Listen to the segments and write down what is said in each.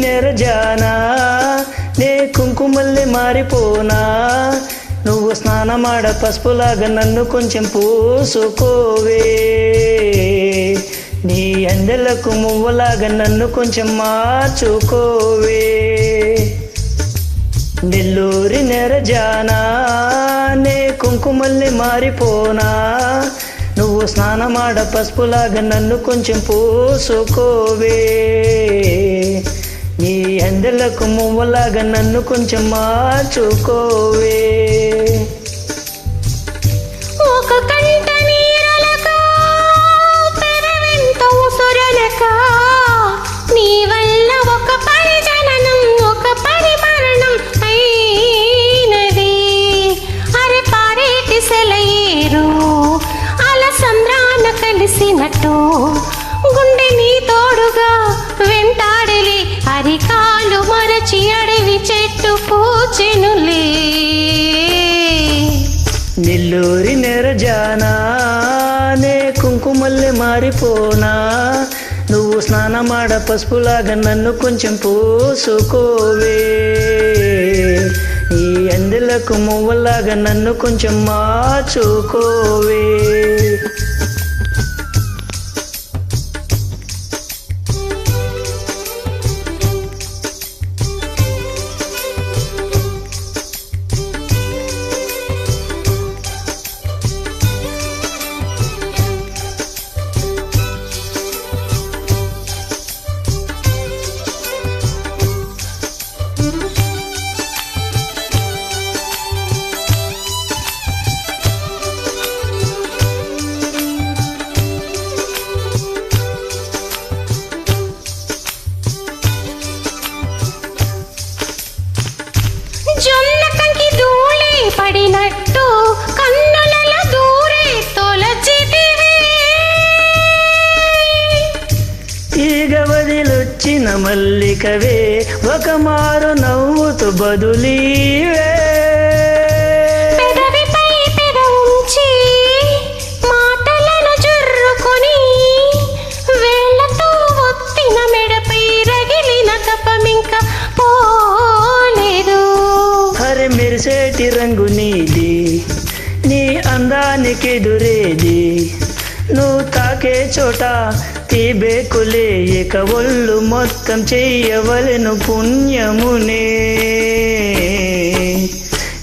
నెరజానా నే కుంకుమల్లె మారిపోనా నువ్వు స్నానమాడ పసుపులాగా నన్ను కొంచెం పూసుకోవే నీ అందెలకు మువ్వలాగా నన్ను కొంచెం మార్చుకోవే నెల్లూరి నెరజానా నే కుంకుమల్లె మారిపోనా నువ్వు స్నానమాడ పసుపులాగా నన్ను కొంచెం పూసుకోవే నీ అందెలకు మువ్వలాగా నన్ను కొంచెం మార్చుకోవే ఒక కంట నీరలక పెదవెంత ఉసురలక నీ వల్ల ఒక పని జననం ఒక పని మరణం అయినది అరే పారేటి సెలయేరు అలసంద్రాన కలిసినట్టు గుండె నీ తోడుగా వెంటాడలి అరికాలు మరచి అడవి చెట్టు పూచెనులే నెల్లూరి నెరజానా నే కుంకుమల్లె మారిపోనా నువ్వు స్నానమాడ పసుపులాగా నన్ను కొంచెం పూసుకోవే నీ అందెలకు మువ్వలాగా నన్ను కొంచెం మార్చుకోవే జొన్న కంకి ధూళి పడినట్టు కన్నుల దూరే తొలచితివి తీగ వదిలొచ్చిన మల్లికవే ఒక మారు నవ్వుతూ బదులీవే పెదవిపై పెదవుంచి మాటలను జుర్రుకొని వేళ్లతో ఒత్తిన మెడపై రగిలిన కపమింక పోలేదు హరి మెరిసేటి రంగు నీది నీ అందానికి ఎదురేది నువ్వు తాకే చోట తీబేకులే ఇక ఒళ్ళు మొత్తం చెయ్యవలెను పుణ్యమునే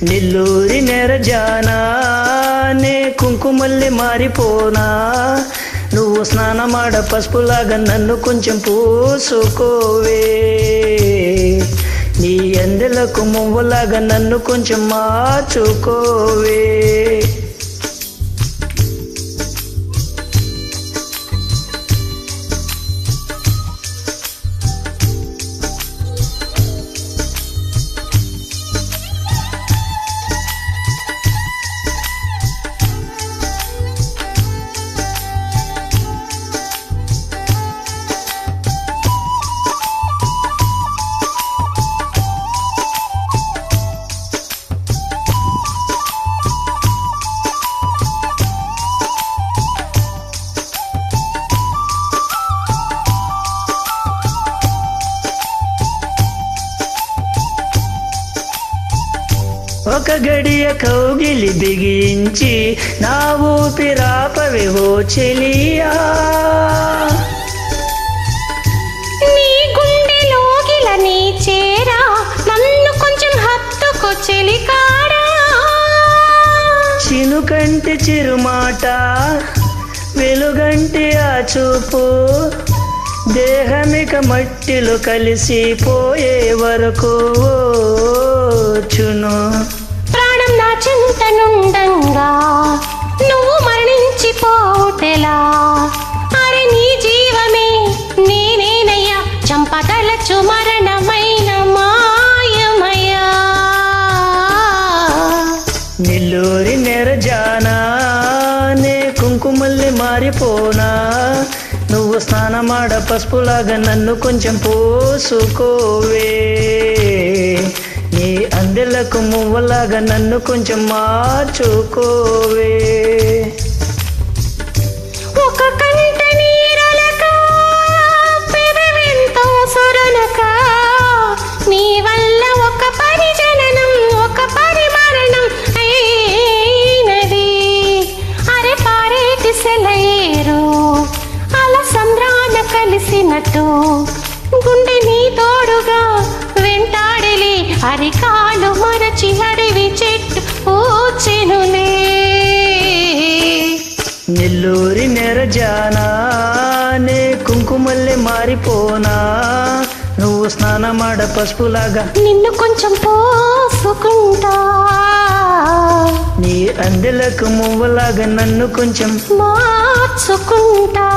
నెల్లూరి నెరజానా నే కుంకుమల్లె మారిపోనా నువ్వు స్నానమాడ పసుపులాగా నన్ను కొంచెం పూసుకోవే నీ అందెలకు మువ్వలాగా నన్ను కొంచెం మార్చుకోవే ఒక గడియ కౌగిలి బిగించి నా ఊపిరాపవి ఓ చెలియా నీ గుండెలోగిల నీ చేరా నన్ను కొంచెం హత్తుకో చెలికాడా చినుకంటి చిరుమాట వెలుగంటి ఆ చూపు దేహమిక మట్టిలో కలిసిపోయే వరకు చును ప్రాణం నా చింతనుండంగా నువ్వు మరణించిపోటెలా అరే నీ జీవమే నేనేనయ్యా చంపదలచు మరణమైన మాయమయ్యా నెల్లూరి నెరజానా నే కుంకుమల్లె మారిపోనా నువ్వు స్నానమాడ పసుపులాగా నన్ను కొంచెం పూసుకోవే నీ అందెలకు మువ్వలాగా నన్ను కొంచెం మార్చుకోవే ఒక కంట నీరలక పెదవెంతో సురనక స్నానమాడ పసుపులాగా నిన్ను కొంచెం పోసుకుంటా, నీ అందెలకు మువ్వలాగా నన్ను కొంచెం మార్చుకుంటా.